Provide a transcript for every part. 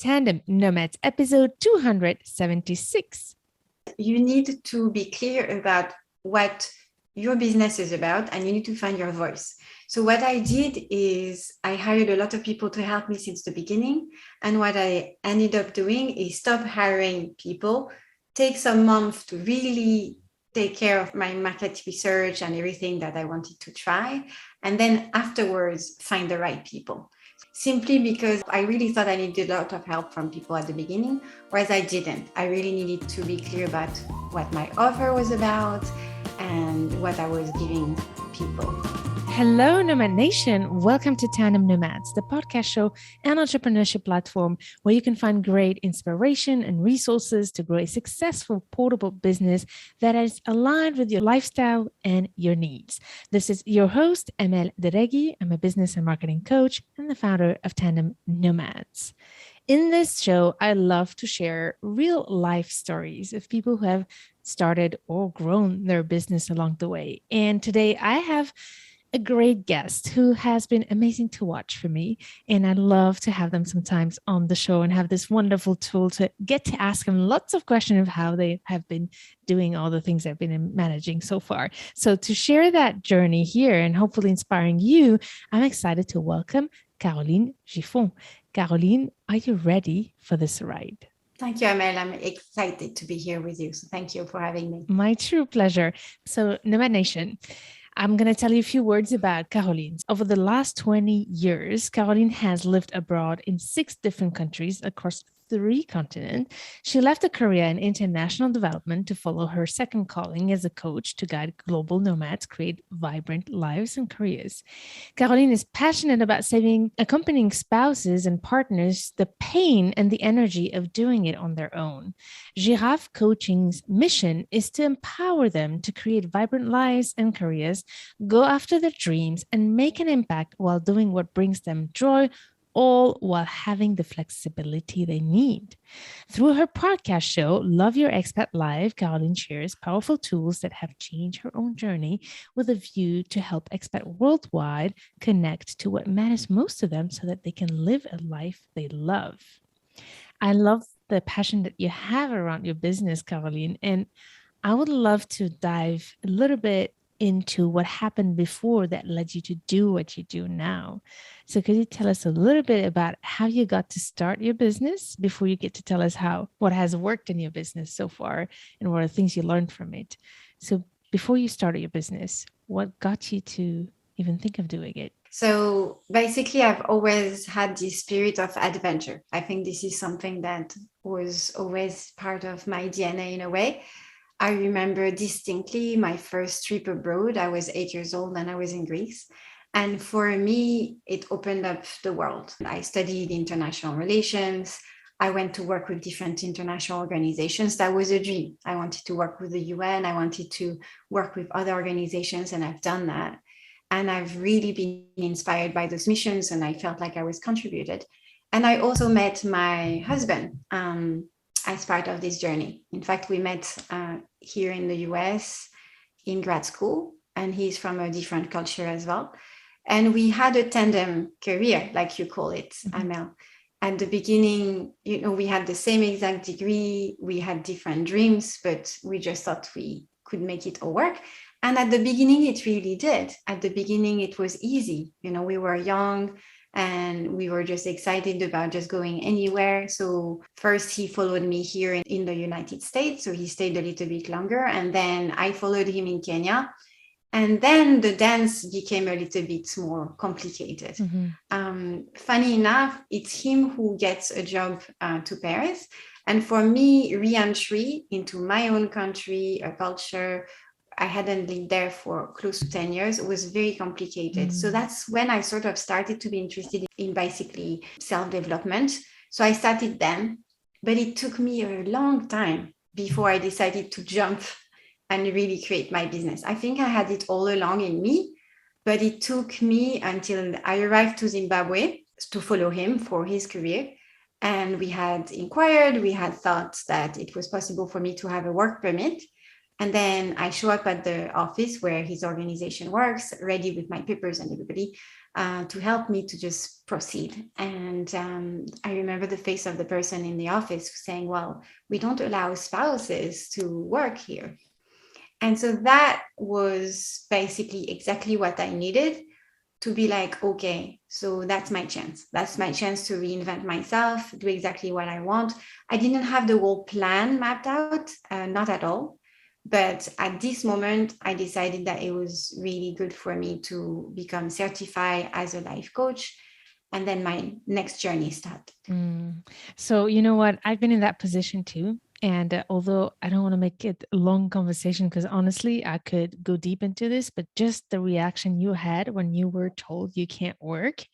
Tandem Nomads, episode 276. You need to be clear about what your business is about, and you need to find your voice. So what I did is I hired a lot of people to help me since the beginning. And what I ended up doing is stop hiring people, take some months to really take care of my market research and everything that I wanted to try. And then afterwards, find the right people. Simply because I really thought I needed a lot of help from people at the beginning, whereas I didn't. I really needed to be clear about what my offer was about and what I was giving people. Hello, Nomad Nation. Welcome to Tandem Nomads, the podcast show and entrepreneurship platform where you can find great inspiration and resources to grow a successful portable business that is aligned with your lifestyle and your needs. This is your host, Emel Deregi. I'm a business and marketing coach and the founder of Tandem Nomads. In this show, I love to share real life stories of people who have started or grown their business along the way. And today I have a great guest who has been amazing to watch for me. And I love to have them sometimes on the show and have this wonderful tool to get to ask them lots of questions of how they have been doing all the things they've been managing so far. So to share that journey here and hopefully inspiring you, I'm excited to welcome Caroline Giffon. Caroline, are you ready for this ride? Thank you, Amel. I'm excited to be here with you. So thank you for having me. My true pleasure. So Nomad Nation, I'm going to tell you a few words about Caroline. Over the last 20 years, Caroline has lived abroad in 6 different countries across 3 continents. She left a career in international development to follow her second calling as a coach to guide global nomads create vibrant lives and careers. Caroline is passionate about saving accompanying spouses and partners the pain and the energy of doing it on their own. Giraffe Coaching's mission is to empower them to create vibrant lives and careers, go after their dreams, and make an impact while doing what brings them joy, all while having the flexibility they need. Through her podcast show, Love Your Expat Live, Caroline shares powerful tools that have changed her own journey with a view to help expats worldwide connect to what matters most to them so that they can live a life they love. I love the passion that you have around your business, Caroline, and I would love to dive a little bit into what happened before that led you to do what you do now. So could you tell us a little bit about how you got to start your business before you get to tell us what has worked in your business so far and what are things you learned from it? So before you started your business, what got you to even think of doing it? So basically, I've always had this spirit of adventure. I think this is something that was always part of my DNA in a way. I remember distinctly my first trip abroad. I was 8 years old and I was in Greece. And for me, it opened up the world. I studied international relations. I went to work with different international organizations. That was a dream. I wanted to work with the UN. I wanted to work with other organizations, and I've done that. And I've really been inspired by those missions, and I felt like I was contributed. And I also met my husband as part of this journey. In fact, we met here in the US in grad school, and he's from a different culture as well. And we had a tandem career, like you call it, Amel. At the beginning, we had the same exact degree, we had different dreams, but we just thought we could make it all work. And at the beginning, it really did. At the beginning, it was easy. We were young, and we were just excited about just going anywhere. So first he followed me here in the United States. So he stayed a little bit longer. And then I followed him in Kenya. And then the dance became a little bit more complicated. Funny enough, it's him who gets a job to Paris. And for me, re-entry into my own country, a culture, I hadn't lived there for close to 10 years. It was very complicated. So that's when I sort of started to be interested in basically self-development. So I started then, but it took me a long time before I decided to jump and really create my business. I think I had it all along in me, but it took me until I arrived to Zimbabwe to follow him for his career. And we had inquired, we had thought that it was possible for me to have a work permit. And then I show up at the office where his organization works, ready with my papers and everybody to help me to just proceed. And I remember the face of the person in the office saying, well, we don't allow spouses to work here. And so that was basically exactly what I needed to be like, okay, so that's my chance. That's my chance to reinvent myself, do exactly what I want. I didn't have the whole plan mapped out, not at all. But at this moment, I decided that it was really good for me to become certified as a life coach. And then my next journey started. So, you know what? I've been in that position too. And although I don't want to make it a long conversation, because honestly, I could go deep into this, but just the reaction you had when you were told you can't work,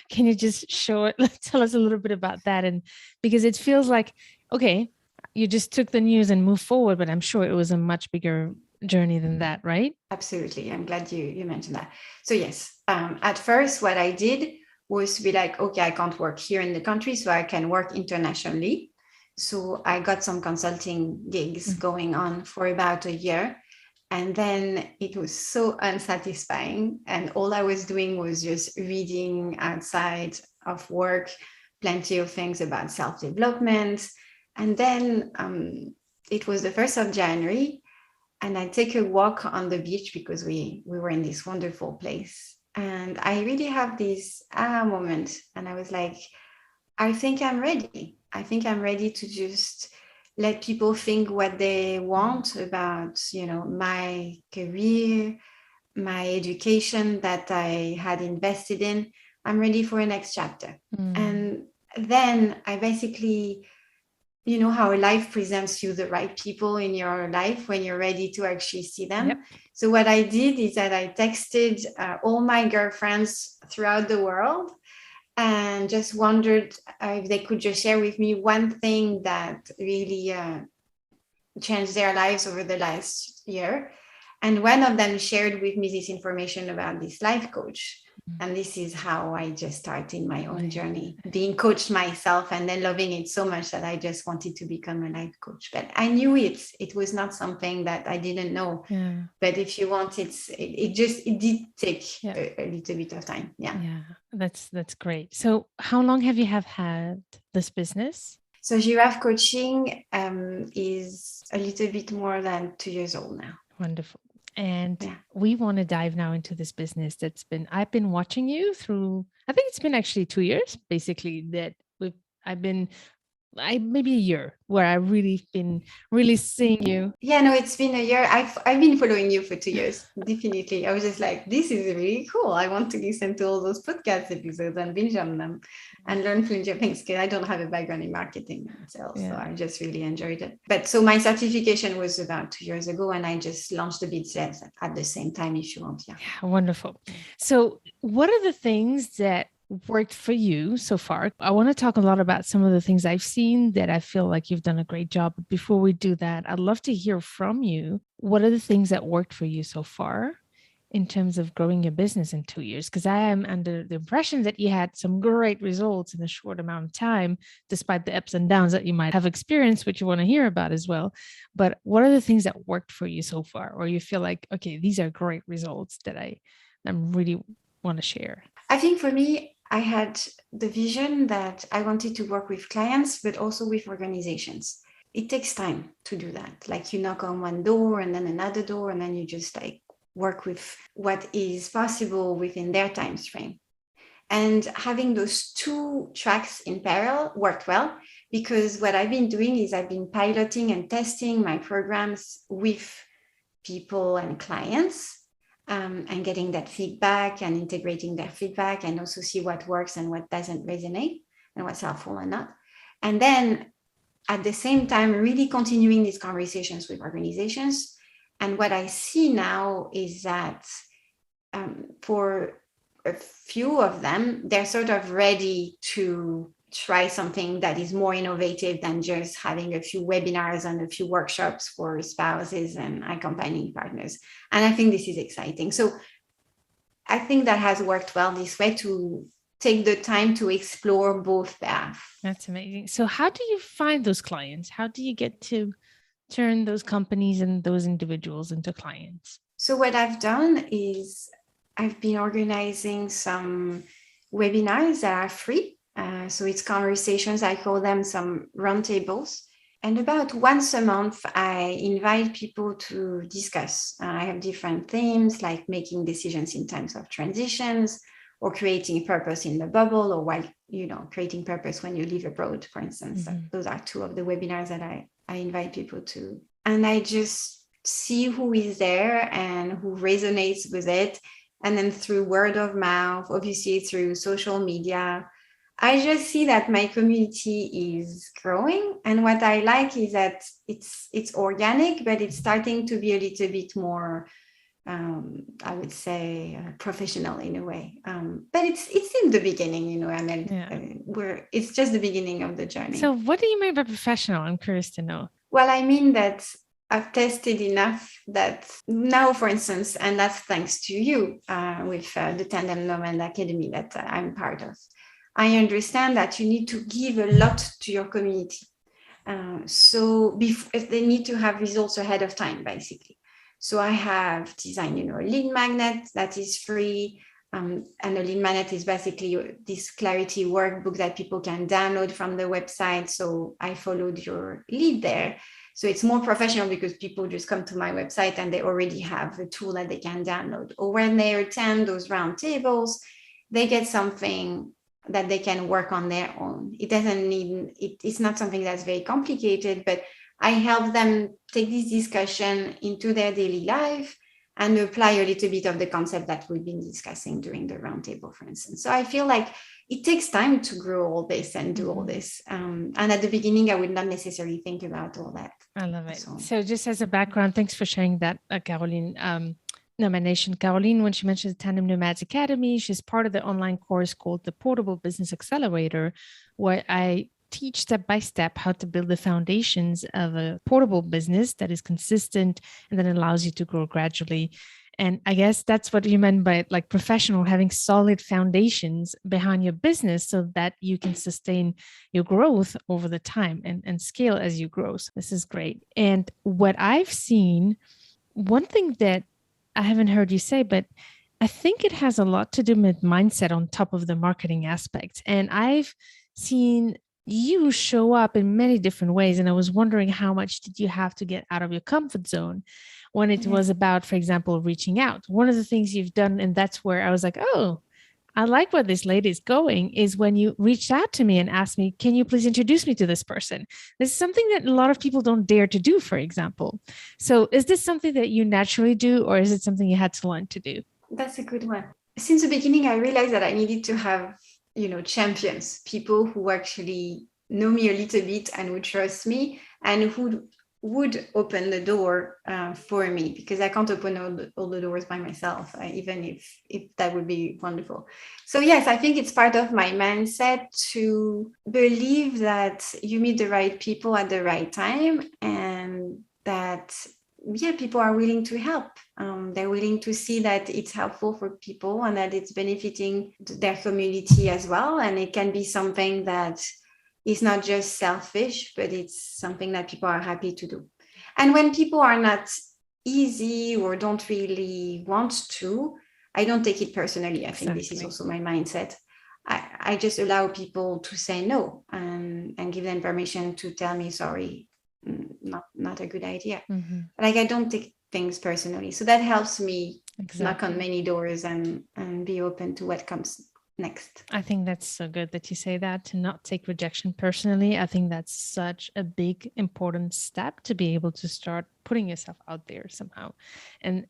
can you just show it? Tell us a little bit about that. And because it feels like, okay, you just took the news and moved forward, but I'm sure it was a much bigger journey than that, right? Absolutely. I'm glad you mentioned that. So, yes, at first, what I did was to be like, okay, I can't work here in the country, so I can work internationally. So I got some consulting gigs going on for about a year. And then it was so unsatisfying. And all I was doing was just reading outside of work, plenty of things about self-development. And then it was the 1st of January. And I take a walk on the beach because we were in this wonderful place. And I really have this aha moment. And I was like, I think I'm ready. I think I'm ready to just let people think what they want about, my career, my education that I had invested in. I'm ready for a next chapter. And then I basically, how life presents you the right people in your life when you're ready to actually see them. Yep. So what I did is that I texted all my girlfriends throughout the world and just wondered if they could just share with me one thing that really changed their lives over the last year. And one of them shared with me this information about this life coach. And this is how I just started my own journey, being coached myself and then loving it so much that I just wanted to become a life coach. But I knew it was not something that I didn't know. Yeah. But if you want, it did take a little bit of time. Yeah. That's great. So how long have you have had this business? So Giraffe Coaching is a little bit more than 2 years old now. Wonderful. And we want to dive now into this business I've been watching you through, I think it's been actually 2 years, basically, that maybe a year where I've been really seeing you. Yeah, no, it's been a year. I've been following you for 2 years. Definitely. I was just like, this is really cool. I want to listen to all those podcast episodes and binge on them and learn plenty of things because I don't have a background in marketing and sales. So I just really enjoyed it. But so my certification was about 2 years ago and I just launched the business at the same time, if you want. Yeah, wonderful. So what are the things that worked for you so far? I want to talk a lot about some of the things I've seen that I feel like you've done a great job. But before we do that, I'd love to hear from you. What are the things that worked for you so far in terms of growing your business in 2 years? Because I am under the impression that you had some great results in a short amount of time, despite the ups and downs that you might have experienced, which you want to hear about as well. But what are the things that worked for you so far? Or you feel like, okay, these are great results that I really want to share? I think for me, I had the vision that I wanted to work with clients, but also with organizations. It takes time to do that. Like you knock on one door and then another door, and then you just like work with what is possible within their time frame. And having those two tracks in parallel worked well because what I've been doing is I've been piloting and testing my programs with people and clients. And getting that feedback and integrating their feedback and also see what works and what doesn't resonate and what's helpful and not. And then at the same time, really continuing these conversations with organizations. And what I see now is that for a few of them, they're sort of ready to try something that is more innovative than just having a few webinars and a few workshops for spouses and accompanying partners. And I think this is exciting. So I think that has worked well this way to take the time to explore both paths. That's amazing. So how do you find those clients? How do you get to turn those companies and those individuals into clients? So what I've done is I've been organizing some webinars that are free. So it's conversations, I call them some roundtables. And about once a month, I invite people to discuss. I have different themes like making decisions in times of transitions, or creating purpose in the bubble, or while, creating purpose when you live abroad, for instance. So those are two of the webinars that I invite people to. And I just see who is there and who resonates with it. And then through word of mouth, obviously through social media, I just see that my community is growing. And what I like is that it's organic, but it's starting to be a little bit more, I would say, professional in a way. But it's in the beginning, it's just the beginning of the journey. So what do you mean by professional? I'm curious to know. Well, I mean that I've tested enough that now, for instance, and that's thanks to you with the Tandem Nomad Academy that I'm part of, I understand that you need to give a lot to your community. So they need to have results ahead of time, basically. So I have designed, a lead magnet that is free. And a lead magnet is basically this clarity workbook that people can download from the website. So I followed your lead there. So it's more professional because people just come to my website and they already have a tool that they can download. Or when they attend those round tables, they get something that they can work on their own. It's not something that's very complicated, but I help them take this discussion into their daily life and apply a little bit of the concept that we've been discussing during the roundtable, for instance. So I feel like it takes time to grow all this and do all this. And at the beginning, I would not necessarily think about all that. I love it. So just as a background, thanks for sharing that, Caroline. Nomad Nation. Caroline, when she mentions Tandem Nomads Academy, she's part of the online course called the Portable Business Accelerator, where I teach step by step how to build the foundations of a portable business that is consistent and then allows you to grow gradually. And I guess that's what you meant by like professional, having solid foundations behind your business so that you can sustain your growth over the time and scale as you grow. So this is great. And what I've seen, one thing that I haven't heard you say, but I think it has a lot to do with mindset on top of the marketing aspect. And I've seen you show up in many different ways. And I was wondering how much did you have to get out of your comfort zone when it was about, for example, reaching out? One of the things you've done, and that's where I was like, oh, I like where this lady is going, is when you reached out to me and asked me, can you please introduce me to this person? This is something that a lot of people don't dare to do, for example. So is this something that you naturally do, or is it something you had to learn to do? That's a good one. Since the beginning, I realized that I needed to have, champions, people who actually know me a little bit and would trust me and who would open the door for me, because I can't open all the doors by myself, even if that would be wonderful. So yes, I think it's part of my mindset to believe that you meet the right people at the right time, and that people are willing to help. They're willing to see that it's helpful for people and that it's benefiting their community as well. And it can be something that is not just selfish, but it's something that people are happy to do. And when people are not easy or don't really want to, I don't take it personally. I think this is also my mindset. I just allow people to say no and give them permission to tell me, sorry, not a good idea. Like, I don't take things personally. So that helps me knock on many doors and be open to what comes next. I think that's so good that you say that, to not take rejection personally. I think that's such a big, important step to be able to start putting yourself out there somehow. And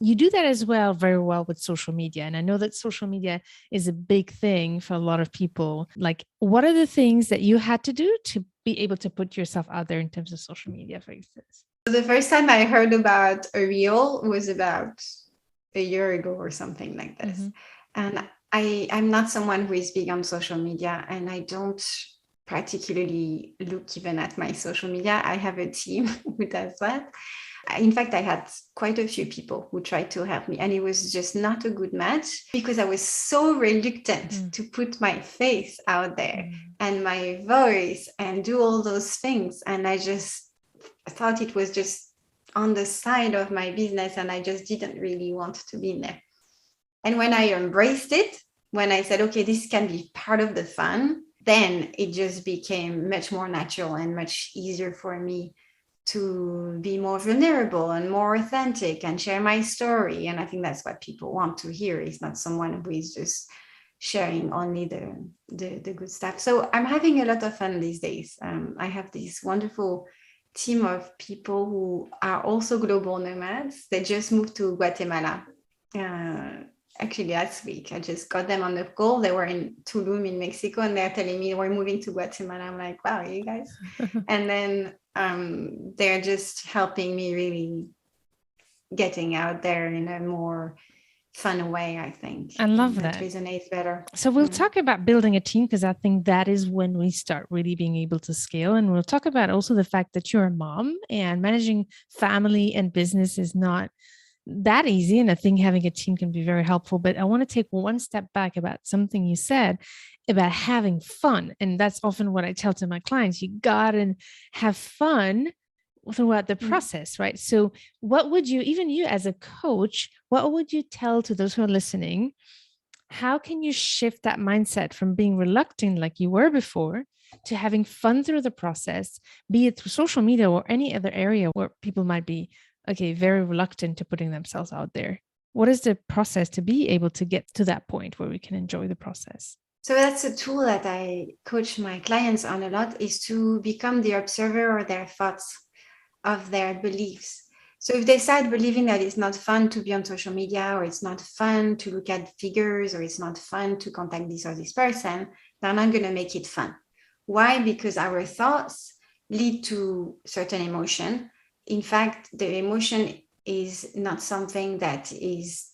you do that as well, very well with social media. And I know that social media is a big thing for a lot of people. Like, what are the things that you had to do to be able to put yourself out there in terms of social media, for instance? The first time I heard about a reel was about a year ago or something like this. And I'm not someone who is big on social media, and I don't particularly look even at my social media. I have a team who does that. In fact, I had quite a few people who tried to help me, and it was just not a good match because I was so reluctant to put my face out there and my voice and do all those things. And I just thought it was just on the side of my business, and I just didn't really want to be in there. And when I embraced it, when I said, okay, this can be part of the fun, then it just became much more natural and much easier for me to be more vulnerable and more authentic and share my story. And I think that's what people want to hear. It's not someone who is just sharing only the good stuff. So I'm having a lot of fun these days. I have this wonderful team of people who are also global nomads. They just moved to Guatemala. Actually, last week, I just got them on the call. They were in Tulum in Mexico, and they're telling me we're moving to Guatemala. I'm like, wow, you guys. And then they're just helping me really getting out there in a more fun way, I think. I love that. Resonates better. So we'll talk about building a team, because I think that is when we start really being able to scale. And we'll talk about also the fact that you're a mom, and managing family and business is not that easy. And I think having a team can be very helpful. But I want to take one step back about something you said about having fun. And that's often what I tell to my clients. You gotta have fun throughout the process, right? So what would you, even you as a coach, what would you tell to those who are listening? How can you shift that mindset from being reluctant like you were before to having fun through the process, be it through social media or any other area where people might be, okay, very reluctant to putting themselves out there? What is the process to be able to get to that point where we can enjoy the process? So that's a tool that I coach my clients on a lot, is to become the observer of their thoughts, of their beliefs. So if they start believing that it's not fun to be on social media, or it's not fun to look at figures, or it's not fun to contact this or this person, they're not going to make it fun. Why? Because our thoughts lead to certain emotion. In fact, the emotion is not something that is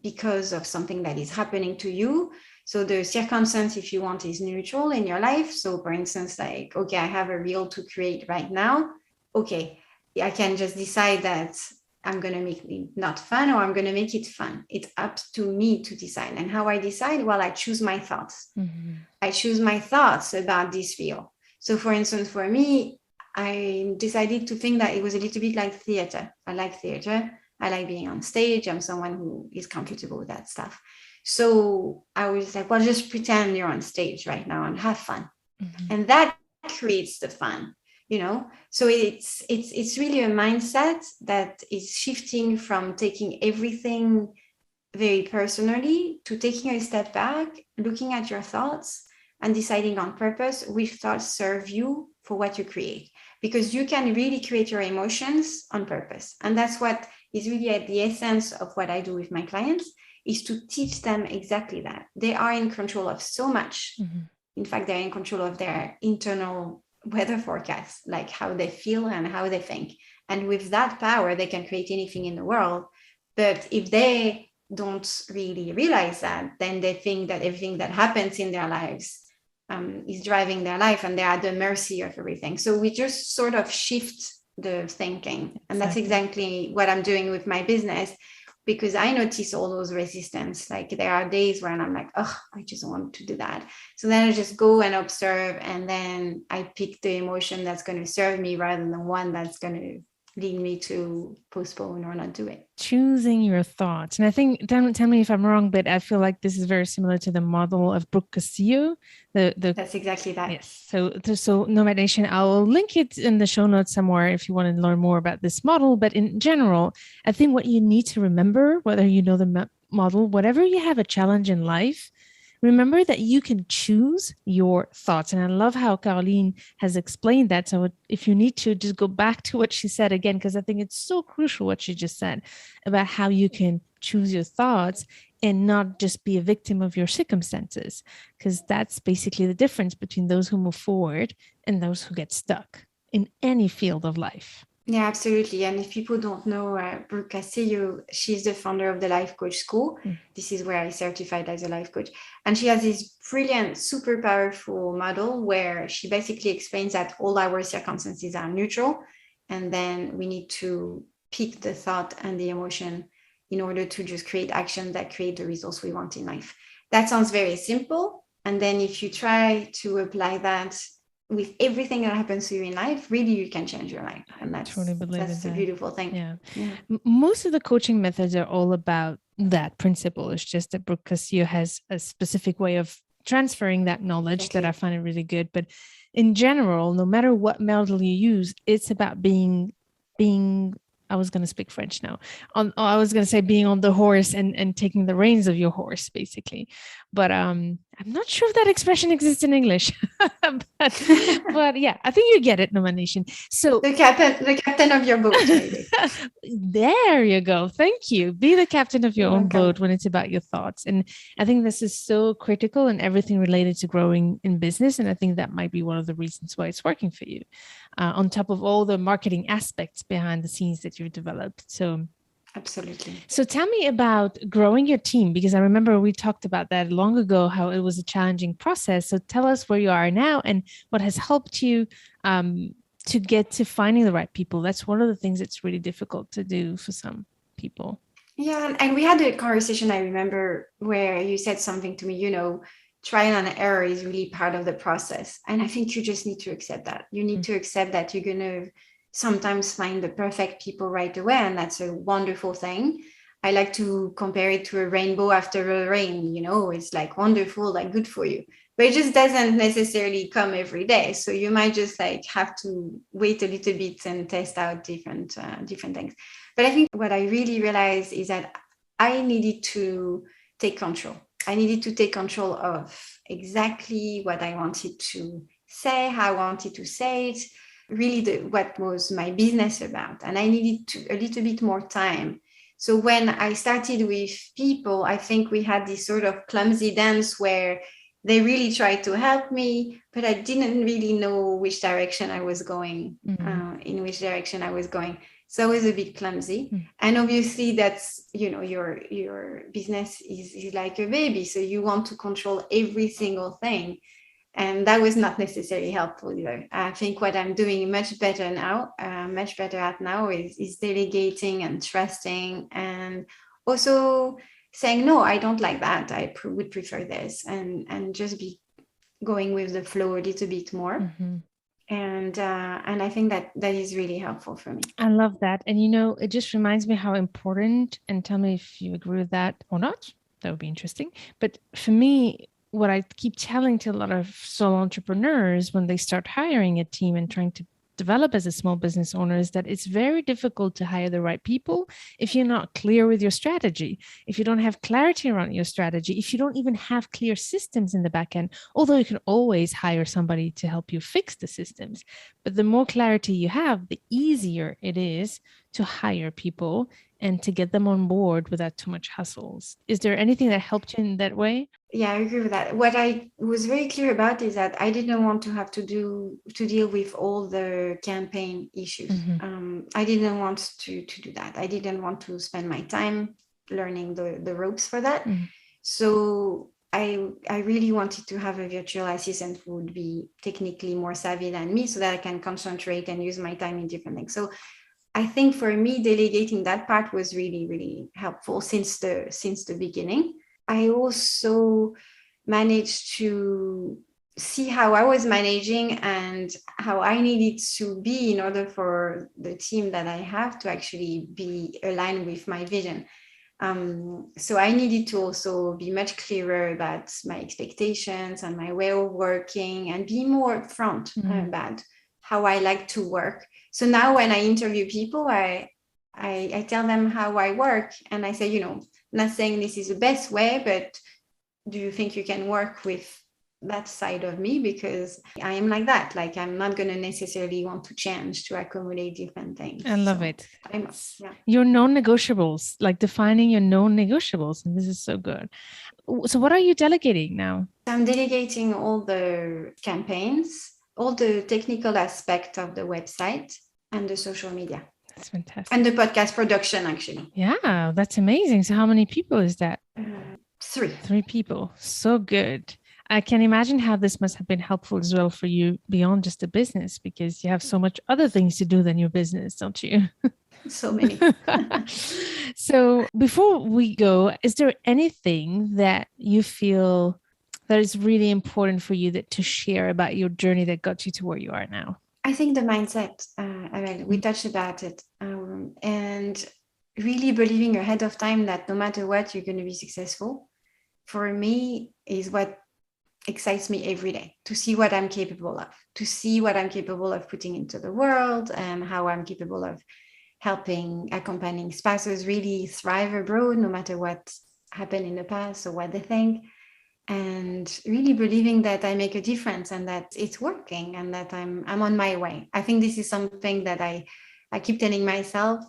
because of something that is happening to you. So the circumstance, if you want, is neutral in your life. So for instance, like, okay, I have a reel to create right now. Okay, I can just decide that I'm going to make it not fun, or I'm going to make it fun. It's up to me to decide. And how I decide? Well, I choose my thoughts. I choose my thoughts about this reel. So for instance, for me, I decided to think that it was a little bit like theater. I like theater. I like being on stage. I'm someone who is comfortable with that stuff. So I was like, well, just pretend you're on stage right now and have fun. And that creates the fun. So it's really a mindset that is shifting from taking everything very personally to taking a step back, looking at your thoughts and deciding on purpose which thoughts serve you for what you create, because you can really create your emotions on purpose. And that's what is really at the essence of what I do with my clients, is to teach them exactly that. They are in control of so much. In fact, they're in control of their internal weather forecasts, like how they feel and how they think. And with that power, they can create anything in the world. But if they don't really realize that, then they think that everything that happens in their lives is driving their life, and they're at the mercy of everything. So we just sort of shift the thinking. And that's exactly what I'm doing with my business, because I notice all those resistance. Like there are days when I'm like, oh, I just want to do that. So then I just go and observe, and then I pick the emotion that's going to serve me rather than the one that's going to lead me to postpone or not do it. Choosing your thoughts. And I think, tell me if I'm wrong, but I feel like this is very similar to the model of Brooke Castillo. That's exactly that. Yes. So Nomad Nation, I'll link it in the show notes somewhere if you want to learn more about this model. But in general, I think what you need to remember, whether you know the model, whatever you have a challenge in life, remember that you can choose your thoughts. And I love how Caroline has explained that. So if you need to, just go back to what she said again, because I think it's so crucial what she just said about how you can choose your thoughts and not just be a victim of your circumstances, because that's basically the difference between those who move forward and those who get stuck in any field of life. Yeah, absolutely. And if people don't know Brooke Castillo, she's the founder of the Life Coach School. This is where I certified as a life coach. And she has this brilliant, super powerful model where she basically explains that all our circumstances are neutral. And then we need to pick the thought and the emotion in order to just create action that create the results we want in life. That sounds very simple. And then if you try to apply that with everything that happens to you in life, really you can change your life. And Totally believe in that's a that. beautiful thing. Yeah. Yeah. Most of the coaching methods are all about that principle. It's just that Brooke Castillo has a specific way of transferring that knowledge that I find it really good. But in general, no matter what model you use, it's about being I was going to speak French now. I was going to say being on the horse and taking the reins of your horse, basically. But I'm not sure if that expression exists in English. but yeah, I think you get it, Nomad Nation. So the captain of your boat, maybe. There you go. Thank you. Be the captain of your You're own welcome. boat when it's about your thoughts. And I think this is so critical in everything related to growing in business. And I think that might be one of the reasons why it's working for you, on top of all the marketing aspects behind the scenes that you've developed. So absolutely. So tell me about growing your team, because I remember we talked about that long ago, how it was a challenging process. So tell us where you are now and what has helped you to get to finding the right people. That's one of the things that's really difficult to do for some people. Yeah. And we had a conversation, I remember, where you said something to me, trial and error is really part of the process. And I think you just need to accept that. You need to accept that you're going to sometimes find the perfect people right away. And that's a wonderful thing. I like to compare it to a rainbow after a rain. It's like wonderful, like good for you. But it just doesn't necessarily come every day. So you might just like have to wait a little bit and test out different things. But I think what I really realized is that I needed to take control. I needed to take control of exactly what I wanted to say, how I wanted to say it, really what was my business about. And I needed a little bit more time. So when I started with people, I think we had this sort of clumsy dance where they really tried to help me, but I didn't really know which direction I was going, in which direction I was going. So I was a bit clumsy. And obviously that's, your business is like a baby. So you want to control every single thing. And that was not necessarily helpful either. I think what I'm doing much better at now is delegating and trusting, and also saying, no, I don't like that. I would prefer this, and just be going with the flow a little bit more. And I think that is really helpful for me. I love that. And, it just reminds me how important, and tell me if you agree with that or not. That would be interesting. But for me, what I keep telling to a lot of solo entrepreneurs when they start hiring a team and trying to develop as a small business owner is that it's very difficult to hire the right people if you're not clear with your strategy, if you don't have clarity around your strategy, if you don't even have clear systems in the back end, although you can always hire somebody to help you fix the systems. But the more clarity you have, the easier it is to hire people and to get them on board without too much hassles. Is there anything that helped you in that way? Yeah, I agree with that. What I was very clear about is that I didn't want to have to deal with all the campaign issues. I didn't want to do that. I didn't want to spend my time learning the ropes for that. So I really wanted to have a virtual assistant who would be technically more savvy than me, so that I can concentrate and use my time in different things. So I think for me, delegating that part was really, really helpful since the beginning. I also managed to see how I was managing and how I needed to be in order for the team that I have to actually be aligned with my vision. So I needed to also be much clearer about my expectations and my way of working, and be more upfront about how I like to work. So now when I interview people, I tell them how I work, and I say, not saying this is the best way, but do you think you can work with that side of me? Because I am like that. Like, I'm not going to necessarily want to change to accommodate different things. I love it. Yeah. Your non-negotiables, like defining your non-negotiables. And this is so good. So what are you delegating now? I'm delegating all the campaigns, all the technical aspect of the website, and the social media. That's fantastic. And the podcast production, actually. Yeah, that's amazing. So how many people is that? 3. 3 people. So good. I can imagine how this must have been helpful as well for you beyond just the business, because you have so much other things to do than your business, don't you? So many. So before we go, is there anything that you feel that is really important for you to share about your journey that got you to where you are now? I think the mindset, Amel, we touched about it, and really believing ahead of time that no matter what, you're going to be successful, for me, is what excites me every day, to see what I'm capable of, to see what I'm capable of putting into the world, and how I'm capable of helping, accompanying spouses really thrive abroad, no matter what happened in the past or what they think. And really believing that I make a difference and that it's working and that I'm on my way. I think this is something that I keep telling myself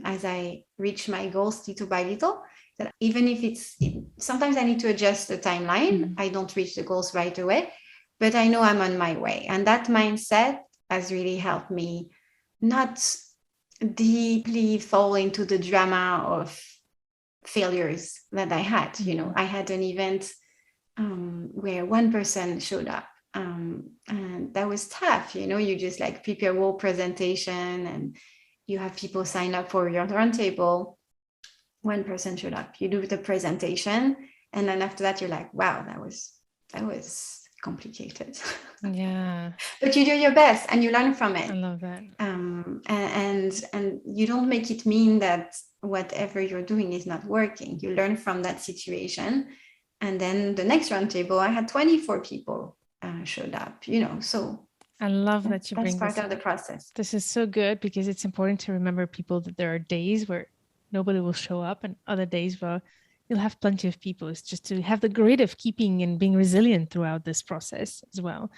as I reach my goals little by little, that even if sometimes I need to adjust the timeline, I don't reach the goals right away, but I know I'm on my way. And that mindset has really helped me not deeply fall into the drama of failures that I had. I had an event where one person showed up, and that was tough. You just like prepare a whole presentation and you have people sign up for your roundtable. One person showed up, you do the presentation, and then after that you're like, wow, that was complicated. Yeah. But you do your best and you learn from it. I love that. And you don't make it mean that whatever you're doing is not working. You learn from that situation. And then the next roundtable, I had 24 people showed up, so I love that you bring that's part this of the process. This is so good, because it's important to remember people that there are days where nobody will show up and other days where you'll have plenty of people. It's just to have the grit of keeping and being resilient throughout this process as well.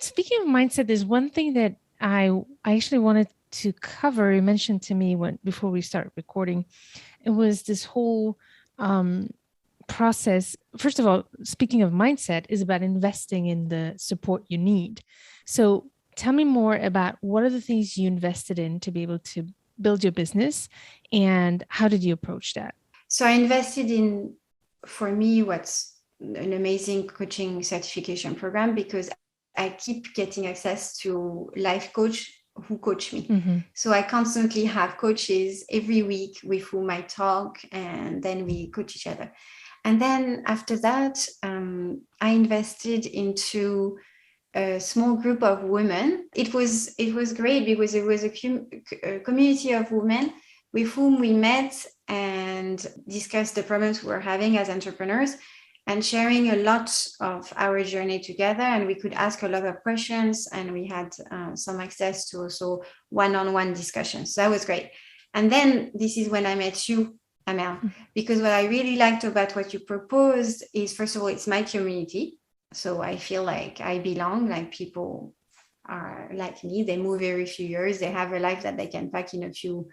Speaking of mindset, there's one thing that I actually wanted to cover. You mentioned to me before we start recording, it was this whole process. First of all, speaking of mindset, is about investing in the support you need. So tell me more about what are the things you invested in to be able to build your business, and how did you approach that? So I invested in, for me, what's an amazing coaching certification program, because I keep getting access to life coach who coach me. So I constantly have coaches every week with whom I talk, and then we coach each other. And then after that, I invested into a small group of women. It was great, because it was a community of women with whom we met and discussed the problems we were having as entrepreneurs, and sharing a lot of our journey together. And we could ask a lot of questions, and we had some access to also one-on-one discussions. So that was great. And then this is when I met you, Amel, because what I really liked about what you proposed is, first of all, it's my community. So I feel like I belong, like people are like me. They move every few years. They have a life that they can pack in a few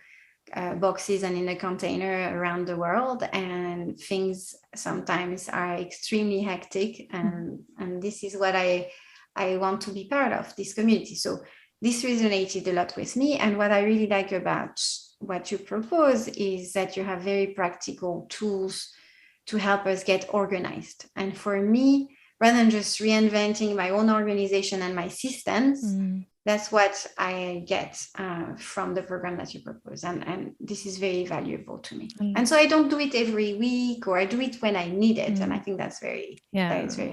boxes and in a container around the world. And things sometimes are extremely hectic. And this is what I want to be part of, this community. So this resonated a lot with me. And what I really like about what you propose is that you have very practical tools to help us get organized. And for me, rather than just reinventing my own organization and my systems, that's what I get from the program that you propose. And this is very valuable to me. And so I don't do it every week, or I do it when I need it. And I think that's very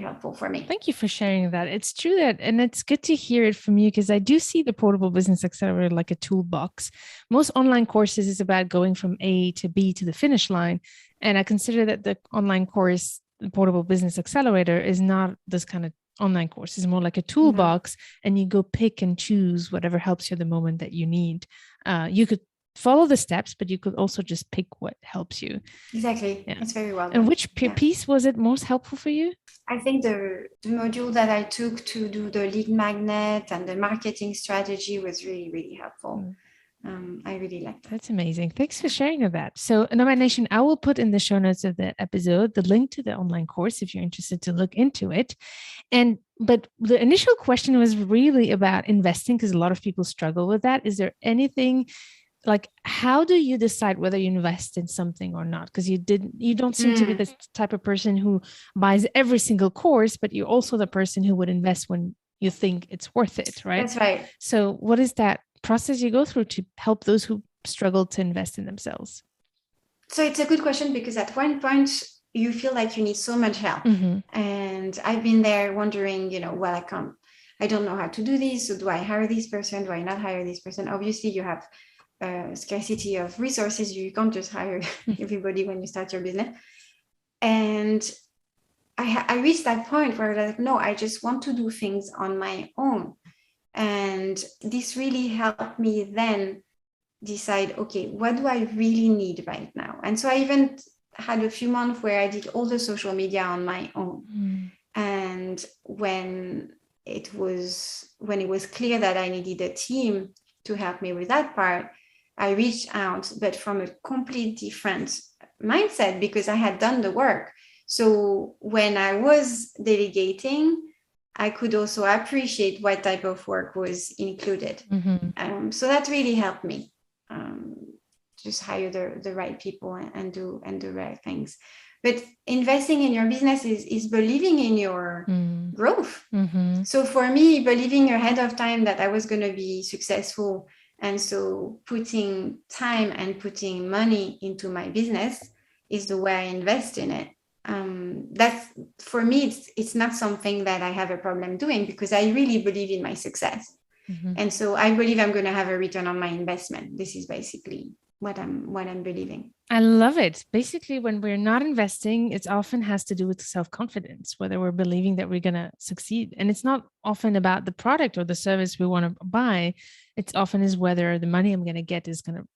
helpful for me. Thank you for sharing that. It's true that, and it's good to hear it from you, because I do see the Portable Business Accelerator like a toolbox. Most online courses is about going from A to B to the finish line. And I consider that the online course, the Portable Business Accelerator, is not this kind of online course. It's more like a toolbox, and you go pick and choose whatever helps you at the moment that you need. You could follow the steps, but you could also just pick what helps you. Exactly. Yeah. It's very well done. And which piece was it most helpful for you? I think the module that I took to do the lead magnet and the marketing strategy was really, really helpful. I really like that. That's amazing. Thanks for sharing that. So, Nomad Nation, I will put in the show notes of the episode the link to the online course if you're interested to look into it. But the initial question was really about investing, because a lot of people struggle with that. Is there anything, like, how do you decide whether you invest in something or not? Because you don't seem to be the type of person who buys every single course, but you're also the person who would invest when you think it's worth it, right? That's right. So what is that process you go through to help those who struggle to invest in themselves? So it's a good question, because at one point you feel like you need so much help. And I've been there wondering, well, I don't know how to do this. So do I hire this person? Do I not hire this person? Obviously, you have scarcity of resources. You can't just hire everybody when you start your business. And I reached that point where I was like, no, I just want to do things on my own. And this really helped me then decide, okay, what do I really need right now? And so I even had a few months where I did all the social media on my own. And when it was clear that I needed a team to help me with that part, I reached out, but from a completely different mindset, because I had done the work. So when I was delegating, I could also appreciate what type of work was included. So that really helped me just hire the right people and do the right things. But investing in your business is believing in your growth. So for me, believing ahead of time that I was going to be successful, and so putting time and putting money into my business is the way I invest in it. That's, for me, it's not something that I have a problem doing, because I really believe in my success. And so I believe I'm going to have a return on my investment. This is basically what I'm believing. I love it. Basically, when we're not investing, it often has to do with self-confidence, whether we're believing that we're going to succeed. And it's not often about the product or the service we want to buy. It's often is whether the money I'm going to get is going to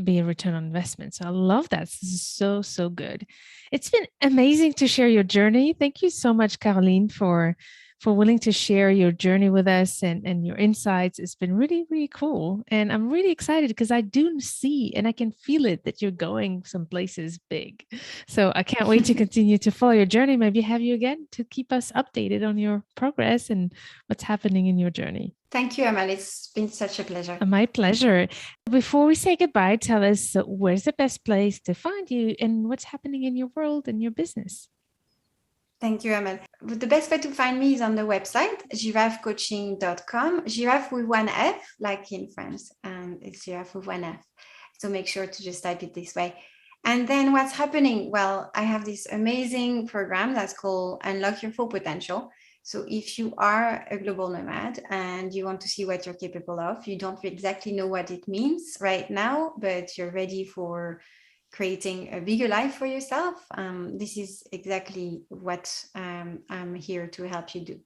be a return on investment. So I love that. This is so, so good. It's been amazing to share your journey. Thank you so much, Caroline, for willing to share your journey with us and your insights. It's been really, really cool. And I'm really excited because I do see and I can feel it that you're going some places big. So I can't wait to continue to follow your journey. Maybe have you again to keep us updated on your progress and what's happening in your journey. Thank you, Amal. It's been such a pleasure. My pleasure. Before we say goodbye, tell us where's the best place to find you and what's happening in your world and your business. Thank you, Amal. The best way to find me is on the website, giraffecoaching.com. Giraffe with one F, like in France, and it's giraffe with one F. So make sure to just type it this way. And then what's happening? Well, I have this amazing program that's called Unlock Your Full Potential. So if you are a global nomad and you want to see what you're capable of, you don't exactly know what it means right now, but you're ready for creating a bigger life for yourself, this is exactly what I'm here to help you do.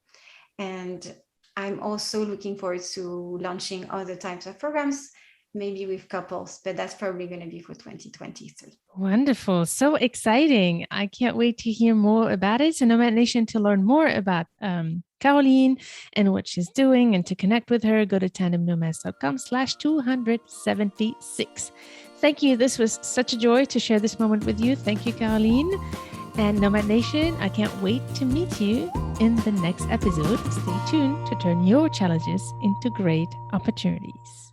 And I'm also looking forward to launching other types of programs, maybe with couples, but that's probably going to be for 2023. Wonderful. So exciting. I can't wait to hear more about it. So Nomad Nation, to learn more about Caroline and what she's doing and to connect with her, go to tandemnomads.com/276. Thank you. This was such a joy to share this moment with you. Thank you, Caroline. And Nomad Nation, I can't wait to meet you in the next episode. Stay tuned to turn your challenges into great opportunities.